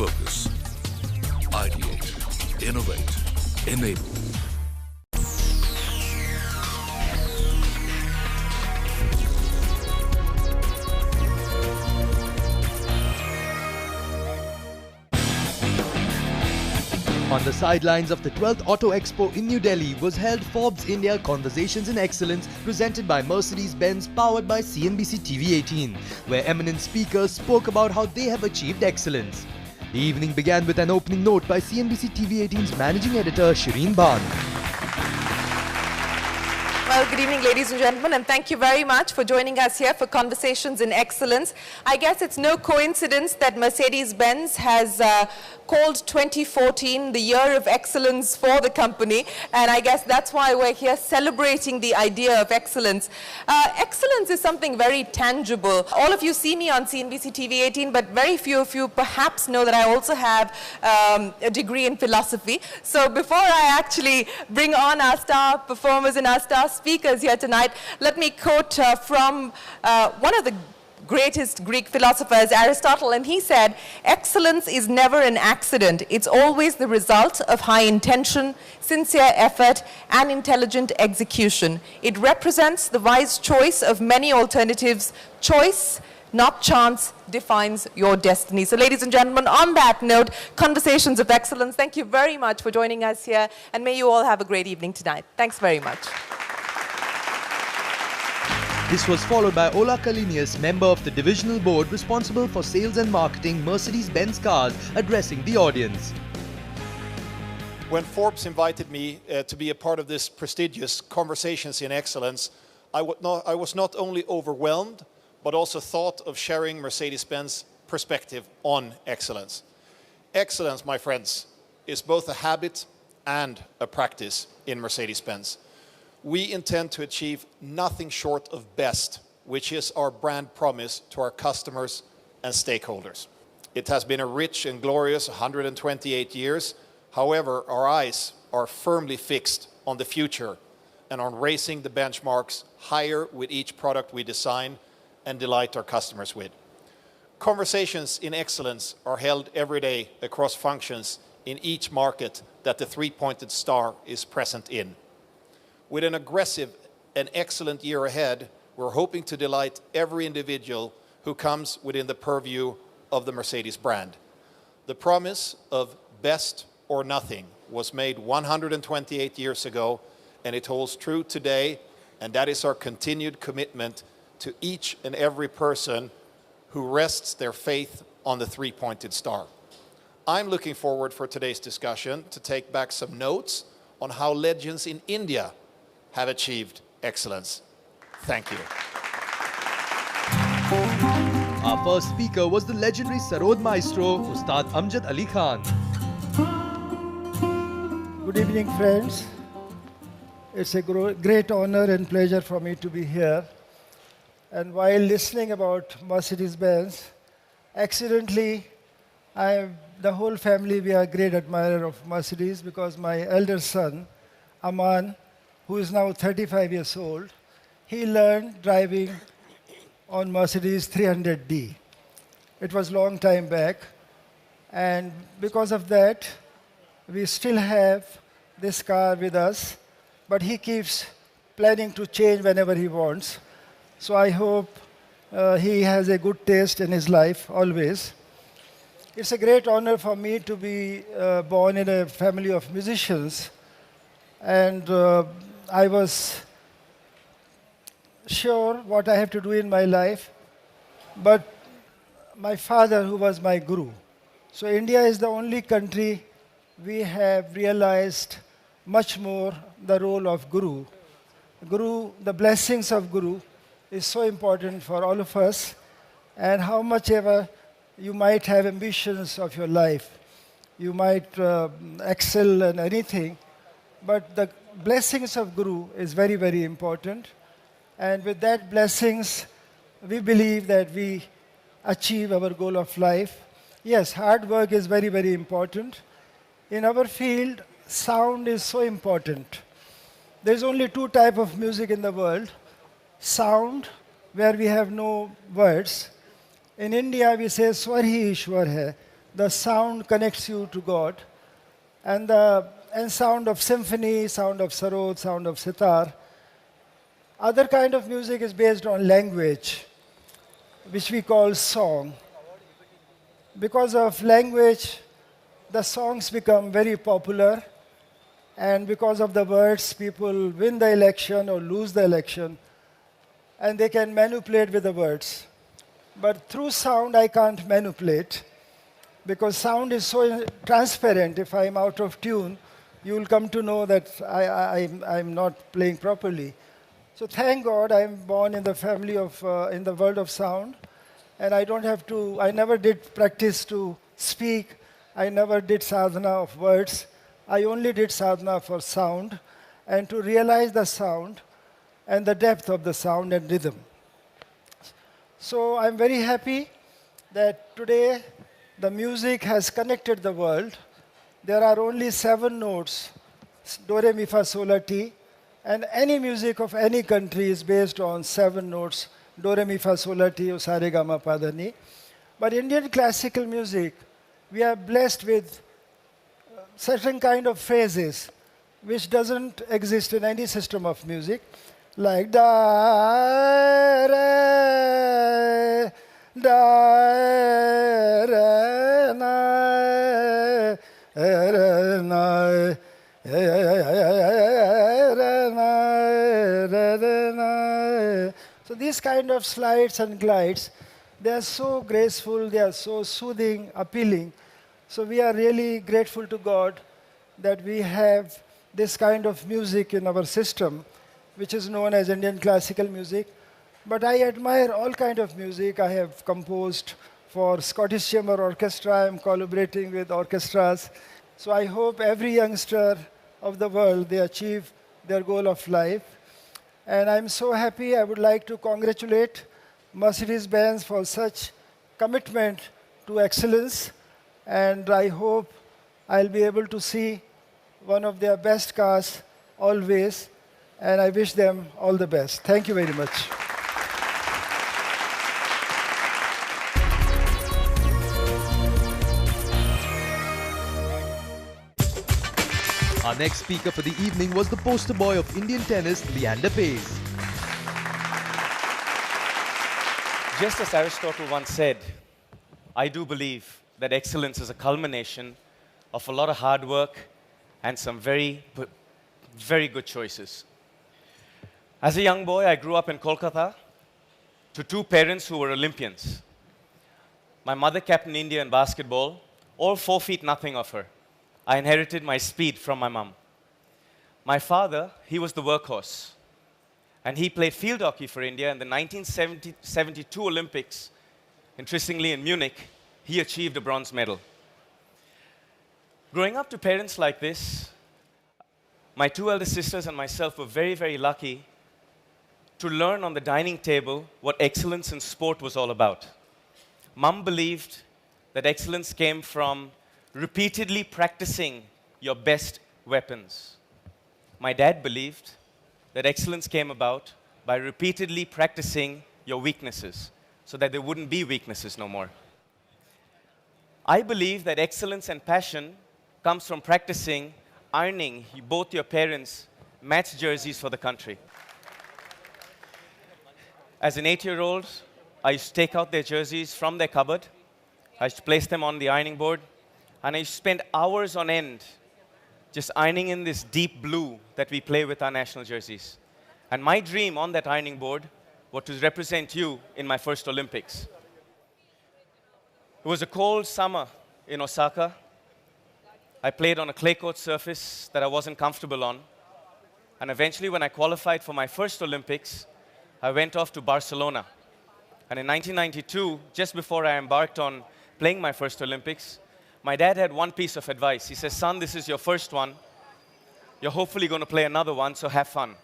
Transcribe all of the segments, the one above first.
Focus. Ideate. Innovate. Enable. On the sidelines of the 12th Auto Expo in New Delhi was held Forbes India Conversations in Excellence presented by Mercedes-Benz powered by CNBC TV18, where eminent speakers spoke about how they have achieved excellence. The evening began with an opening note by CNBC TV18's managing editor Shireen Bhan. Well, good evening, ladies and gentlemen, and thank you very much for joining us here for Conversations in Excellence. I guess it's no coincidence that Mercedes-Benz has called 2014 the year of excellence for the company, and I guess that's why we're here celebrating the idea of excellence. Excellence is something very tangible. All of you see me on CNBC TV18, but very few of you perhaps know that I also have a degree in philosophy. So before I actually bring on our star performers and our star speakers here tonight, let me quote from one of the greatest Greek philosophers, Aristotle, and he said, "Excellence is never an accident. It's always the result of high intention, sincere effort, and intelligent execution. It represents the wise choice of many alternatives. Choice, not chance, defines your destiny." So ladies and gentlemen, on that note, Conversations of Excellence, thank you very much for joining us here, and may you all have a great evening tonight. Thanks very much. This was followed by Ola Kalinius, member of the divisional board responsible for sales and marketing Mercedes-Benz cars, addressing the audience. When Forbes invited me to be a part of this prestigious Conversations in Excellence, I was not only overwhelmed, but also thought of sharing Mercedes-Benz perspective on excellence. Excellence, my friends, is both a habit and a practice in Mercedes-Benz. We intend to achieve nothing short of best, which is our brand promise to our customers and stakeholders. It has been a rich and glorious 128 years. However, our eyes are firmly fixed on the future and on raising the benchmarks higher with each product we design and delight our customers with. Conversations in excellence are held every day across functions in each market that the three-pointed star is present in. With an aggressive and excellent year ahead, we're hoping to delight every individual who comes within the purview of the Mercedes brand. The promise of best or nothing was made 128 years ago, and it holds true today, and that is our continued commitment to each and every person who rests their faith on the three-pointed star. I'm looking forward for today's discussion to take back some notes on how legends in India have achieved excellence. Thank you. Our first speaker was the legendary Sarod Maestro, Ustad Amjad Ali Khan. Good evening, friends. It's a great honor and pleasure for me to be here. And while listening about Mercedes-Benz, accidentally, the whole family, we are great admirer of Mercedes because my elder son, Aman, who is now 35 years old, he learned driving on Mercedes 300D. It was a long time back, and because of that, we still have this car with us, but he keeps planning to change whenever he wants. So I hope he has a good taste in his life, always. It's a great honor for me to be born in a family of musicians, and I was sure what I have to do in my life, but my father, who was my guru. So India is the only country we have realized much more the role of guru. Guru, the blessings of guru is so important for all of us, and how much ever you might have ambitions of your life, you might excel in anything, but the blessings of Guru is very, very important. And with that blessings, we believe that we achieve our goal of life. Yes, hard work is very, very important. In our field, sound is so important. There's only two types of music in the world. Sound, where we have no words. In India, we say, Swar hi Ishwar hai. the sound connects you to God. And sound of symphony, sound of sarod, sound of sitar. Other kind of music is based on language, which we call song. Because of language, the songs become very popular, and because of the words, people win the election or lose the election, and they can manipulate with the words. But through sound, I can't manipulate, because sound is so transparent. If I'm out of tune, you will come to know that I'm not playing properly. So thank God I'm born in the family of, in the world of sound, and I never did practice to speak. I never did sadhana of words. I only did sadhana for sound, and to realize the sound and the depth of the sound and rhythm. So I'm very happy that today the music has connected the world. There are only 7 notes, do, re, mi, fa, sol, la, ti, and any music of any country is based on 7 notes, do, re, mi, fa, sol, la, ti, sa, re, ga, ma, pa, da, ni. But Indian classical music, we are blessed with certain kind of phrases which doesn't exist in any system of music, like da, re, na, re, na, so these kind of slides and glides, they are so graceful, they are so soothing, appealing. So we are really grateful to God that we have this kind of music in our system, which is known as Indian classical music. But I admire all kind of music. I have composed for Scottish Chamber Orchestra. I am collaborating with orchestras. So I hope every youngster of the world, they achieve their goal of life. And I'm so happy. I would like to congratulate Mercedes-Benz for such commitment to excellence. And I hope I'll be able to see one of their best cars always. And I wish them all the best. Thank you very much. Our next speaker for the evening was the poster boy of Indian tennis, Leander Paes. Just as Aristotle once said, I do believe that excellence is a culmination of a lot of hard work and some very good choices. As a young boy, I grew up in Kolkata to 2 parents who were Olympians. My mother captained India in basketball, all 4 feet nothing of her. I inherited my speed from my mum. My father, he was the workhorse. And he played field hockey for India in the 1972 Olympics. Interestingly, in Munich, he achieved a bronze medal. Growing up to parents like this, my 2 elder sisters and myself were very, very lucky to learn on the dining table what excellence in sport was all about. Mum believed that excellence came from repeatedly practicing your best weapons. My dad believed that excellence came about by repeatedly practicing your weaknesses so that there wouldn't be weaknesses no more. I believe that excellence and passion comes from practicing ironing both your parents' match jerseys for the country. As an 8-year-old, I used to take out their jerseys from their cupboard. I used to place them on the ironing board. And I used to spend hours on end just ironing in this deep blue that we play with our national jerseys. And my dream on that ironing board was to represent you in my first Olympics. It was a cold summer in Osaka. I played on a clay court surface that I wasn't comfortable on. And eventually, when I qualified for my first Olympics, I went off to Barcelona. And in 1992, just before I embarked on playing my first Olympics, my dad had one piece of advice. He says, son, this is your first one. You're hopefully going to play another one, so have fun.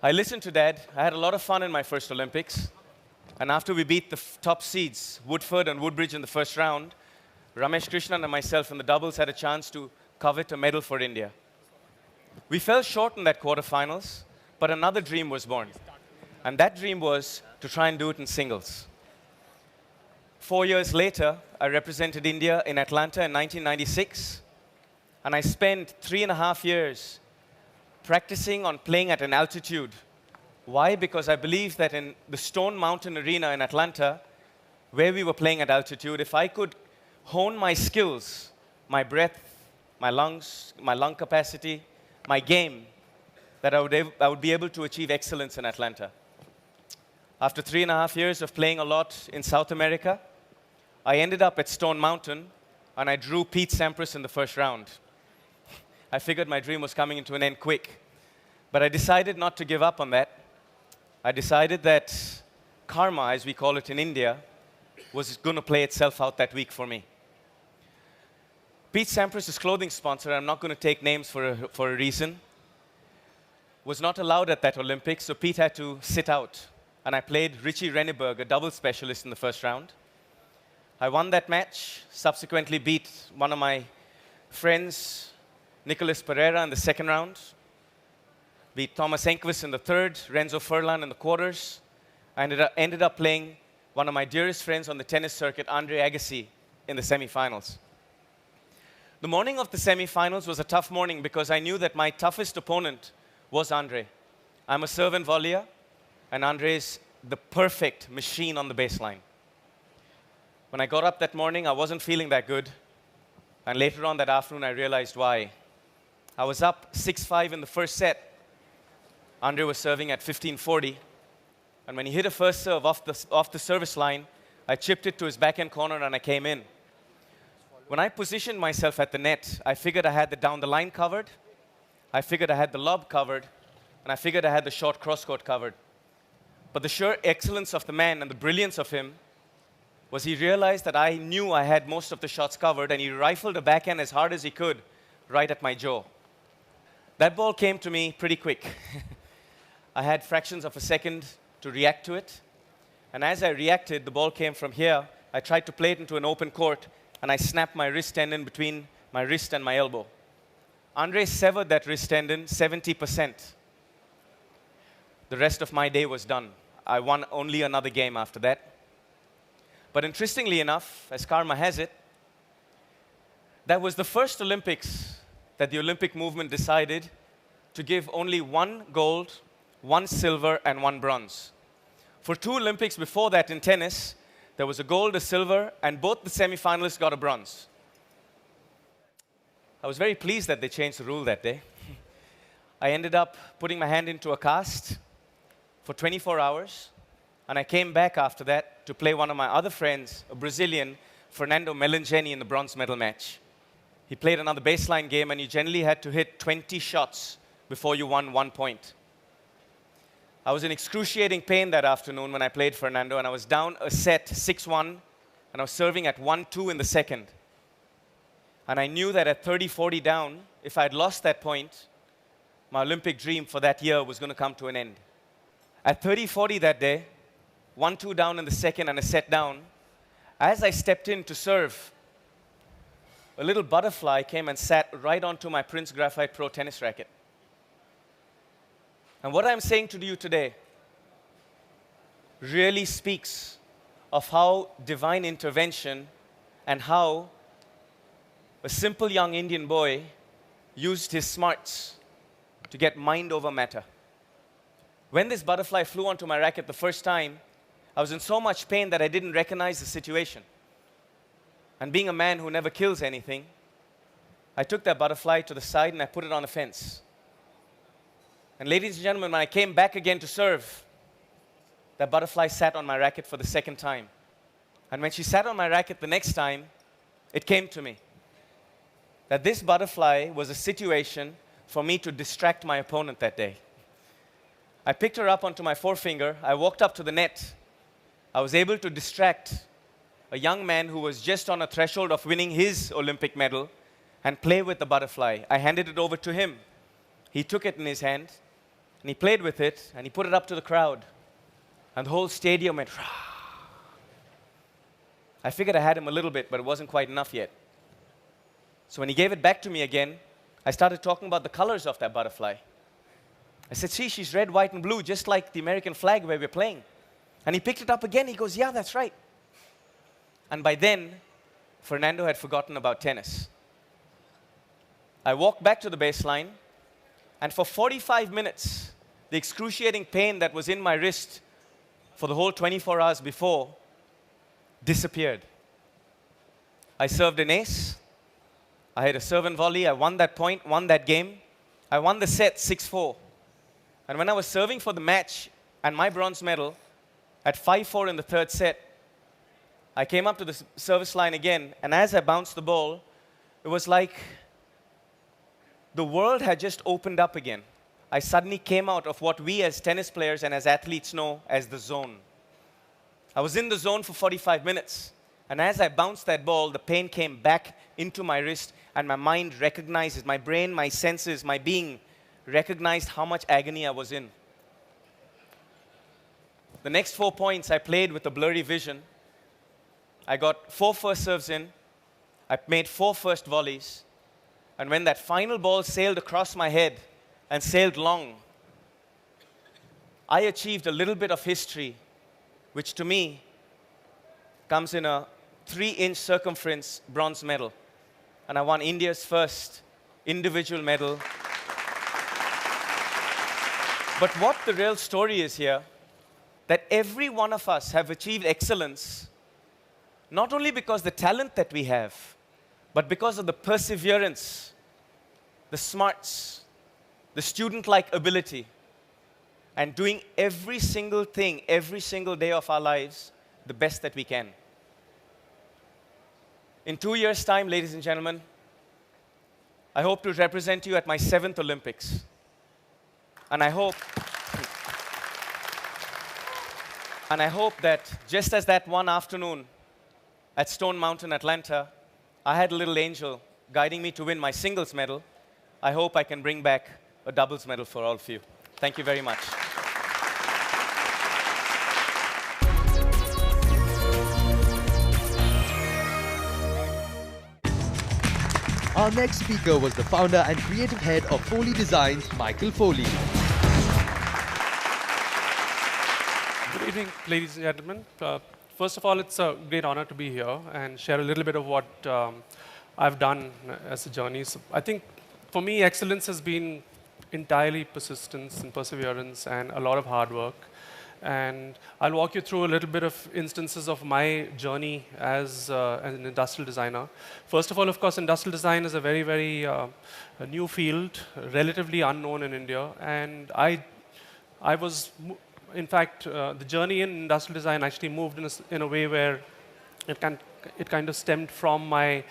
I listened to Dad. I had a lot of fun in my first Olympics. And after we beat the top seeds, Woodford and Woodbridge in the first round, Ramesh Krishnan and myself in the doubles had a chance to covet a medal for India. We fell short in that quarterfinals, but another dream was born. And that dream was to try and do it in singles. 4 years later, I represented India in Atlanta in 1996, and I spent 3.5 years practicing on playing at an altitude. Why? Because I believe that in the Stone Mountain Arena in Atlanta, where we were playing at altitude, if I could hone my skills, my breath, my lungs, my lung capacity, my game, that I would be able to achieve excellence in Atlanta. After 3.5 years of playing a lot in South America, I ended up at Stone Mountain, and I drew Pete Sampras in the first round. I figured my dream was coming to an end quick. But I decided not to give up on that. I decided that karma, as we call it in India, was going to play itself out that week for me. Pete Sampras' clothing sponsor, I'm not going to take names for a reason, was not allowed at that Olympics, so Pete had to sit out. And I played Richie Renneberg, a double specialist, in the first round. I won that match, subsequently beat one of my friends, Nicholas Pereira, in the second round. Beat Thomas Enquist in the third, Renzo Furlan in the quarters. I ended up playing one of my dearest friends on the tennis circuit, Andre Agassi, in the semifinals. The morning of the semifinals was a tough morning because I knew that my toughest opponent was Andre. I'm a serve and volleyer, and Andre is the perfect machine on the baseline. When I got up that morning, I wasn't feeling that good. And later on that afternoon, I realized why. I was up 6-5 in the first set. Andre was serving at 15-40. And when he hit a first serve off the service line, I chipped it to his backhand corner and I came in. When I positioned myself at the net, I figured I had the down the line covered. I figured I had the lob covered. And I figured I had the short cross-court covered. But the sheer excellence of the man and the brilliance of him was he realized that I knew I had most of the shots covered, and he rifled a backhand as hard as he could right at my jaw. That ball came to me pretty quick. I had fractions of a second to react to it. And as I reacted, the ball came from here. I tried to play it into an open court, and I snapped my wrist tendon between my wrist and my elbow. Andre severed that wrist tendon 70%. The rest of my day was done. I won only another game after that. But interestingly enough, as karma has it, that was the first Olympics that the Olympic movement decided to give only 1 gold, 1 silver, and 1 bronze. For 2 Olympics before that in tennis, there was a gold, a silver, and both the semifinalists got a bronze. I was very pleased that they changed the rule that day. I ended up putting my hand into a cast for 24 hours. And I came back after that to play one of my other friends, a Brazilian, Fernando Melangeni, in the bronze medal match. He played another baseline game, and you generally had to hit 20 shots before you won 1 point. I was in excruciating pain that afternoon when I played Fernando, and I was down a set 6-1, and I was serving at 1-2 in the second. And I knew that at 30-40 down, if I had lost that point, my Olympic dream for that year was going to come to an end. At 30-40 that day, 1-2 down in the second and a set down, as I stepped in to serve, a little butterfly came and sat right onto my Prince Graphite Pro tennis racket. And what I'm saying to you today really speaks of how divine intervention and how a simple young Indian boy used his smarts to get mind over matter. When this butterfly flew onto my racket the first time, I was in so much pain that I didn't recognize the situation. And being a man who never kills anything, I took that butterfly to the side and I put it on a fence. And ladies and gentlemen, when I came back again to serve, that butterfly sat on my racket for the second time. And when she sat on my racket the next time, it came to me that this butterfly was a situation for me to distract my opponent that day. I picked her up onto my forefinger. I walked up to the net. I was able to distract a young man who was just on a threshold of winning his Olympic medal and play with the butterfly. I handed it over to him. He took it in his hand, and he played with it, and he put it up to the crowd. And the whole stadium went, rah. I figured I had him a little bit, but it wasn't quite enough yet. So when he gave it back to me again, I started talking about the colors of that butterfly. I said, see, she's red, white, and blue, just like the American flag where we're playing. And he picked it up again. He goes, yeah, that's right. And by then, Fernando had forgotten about tennis. I walked back to the baseline, and for 45 minutes, the excruciating pain that was in my wrist for the whole 24 hours before disappeared. I served an ace. I had a serve and volley. I won that point, won that game. I won the set 6-4. And when I was serving for the match and my bronze medal at 5-4 in the third set, I came up to the service line again, and as I bounced the ball, it was like the world had just opened up again. I suddenly came out of what we as tennis players and as athletes know as the zone. I was in the zone for 45 minutes. And as I bounced that ball, the pain came back into my wrist, and my mind recognized, my brain, my senses, my being recognized how much agony I was in. The next 4 points I played with a blurry vision. I got 4 first serves in. I made 4 first volleys. And when that final ball sailed across my head and sailed long, I achieved a little bit of history, which to me comes in a 3-inch circumference bronze medal. And I won India's first individual medal. But what the real story is here, that every one of us have achieved excellence, not only because the talent that we have, but because of the perseverance, the smarts, the student-like ability, and doing every single thing, every single day of our lives, the best that we can. In 2 years' time, ladies and gentlemen, I hope to represent you at my 7th Olympics. And I hope that just as that one afternoon at Stone Mountain, Atlanta, I had a little angel guiding me to win my singles medal, I hope I can bring back a doubles medal for all of you. Thank you very much. Our next speaker was the founder and creative head of Foley Designs, Michael Foley. Good evening, ladies and gentlemen. First of all, it's a great honor to be here and share a little bit of what I've done as a journey. So I think for me, excellence has been entirely persistence and perseverance and a lot of hard work. And I'll walk you through a little bit of instances of my journey as an industrial designer. First of all, of course, industrial design is a very, very new field, relatively unknown in India. And I was, in fact, the journey in industrial design actually moved in a way where it kind of stemmed from my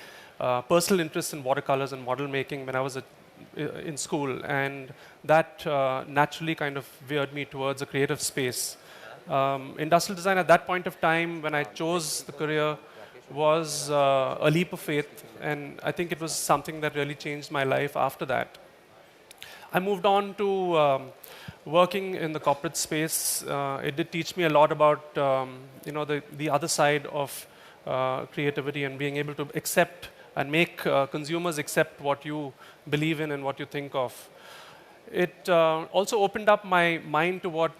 personal interest in watercolors and model making when I was in school, and that naturally kind of veered me towards a creative space. Industrial design at that point of time, when I chose the career, was a leap of faith, and I think it was something that really changed my life after that. I moved on to working in the corporate space. It did teach me a lot about the other side of creativity and being able to accept and make consumers accept what you believe in and what you think of. It also opened up my mind to what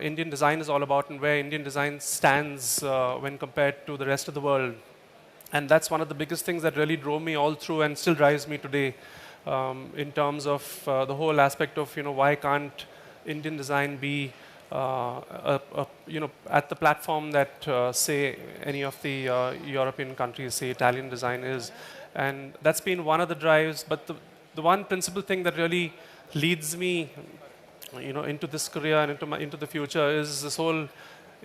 Indian design is all about and where Indian design stands when compared to the rest of the world. And that's one of the biggest things that really drove me all through and still drives me today in terms of the whole aspect of why can't Indian design be at the platform that say any of the European countries, say Italian design is. And that's been one of the drives, but the one principal thing that really leads me into this career and into the future is this whole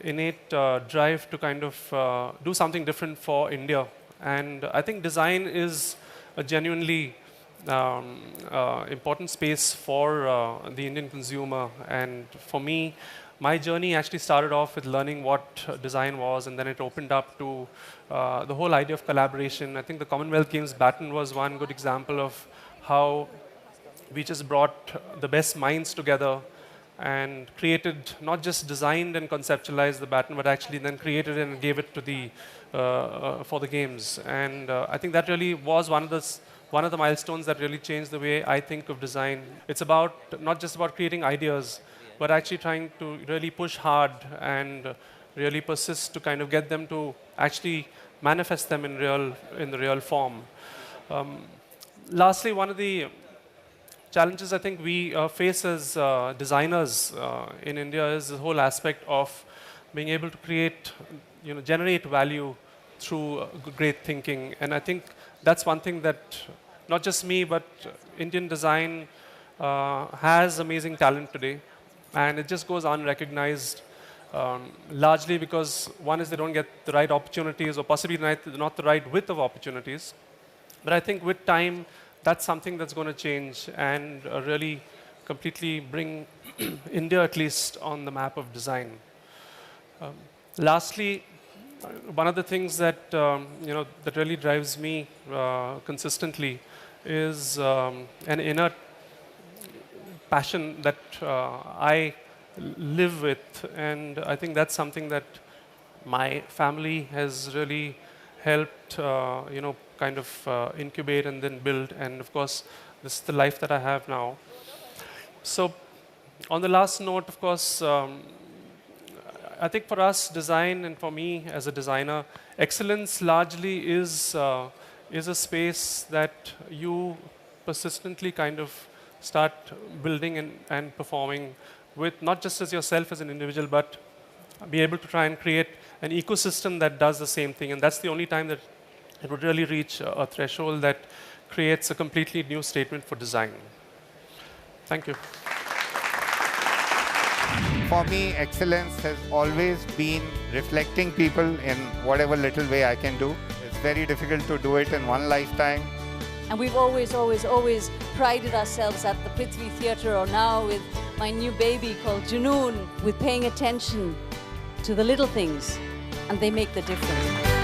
innate drive to kind of do something different for India. And I think design is a genuinely important space for the Indian consumer. And for me, my journey actually started off with learning what design was, and then it opened up to the whole idea of collaboration. I think the Commonwealth Games baton was one good example of how we just brought the best minds together and created, not just designed and conceptualized the baton, but actually then created it and gave it to the for the games. And I think that really was one of the milestones that really changed the way I think of design. It's about not just about creating ideas, but actually trying to really push hard and really persist to kind of get them to actually manifest them in the real form. Lastly, one of the challenges I think we face as designers in India is the whole aspect of being able to create, generate value through great thinking. And I think that's one thing that not just me, but Indian design has amazing talent today. And it just goes unrecognized, largely because one is they don't get the right opportunities, or possibly not the right width of opportunities. But I think with time, that's something that's going to change and really completely bring India at least on the map of design. Lastly, one of the things that that really drives me consistently is an inner passion that I live with, and I think that's something that my family has really helped kind of incubate and then build, and of course this is the life that I have now. So on the last note, of course, I think for us design, and for me as a designer, excellence largely is a space that you persistently kind of start building and performing with, not just as yourself as an individual, but be able to try and create an ecosystem that does the same thing. And that's the only time that it would really reach a threshold that creates a completely new statement for design. Thank you. For me, excellence has always been reflecting people in whatever little way I can do. It's very difficult to do it in one lifetime. And we've always, always, always prided ourselves at the Prithvi Theatre, or now with my new baby called Junoon, with paying attention to the little things, and they make the difference.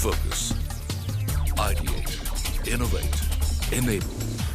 Focus. Ideate. Innovate. Enable.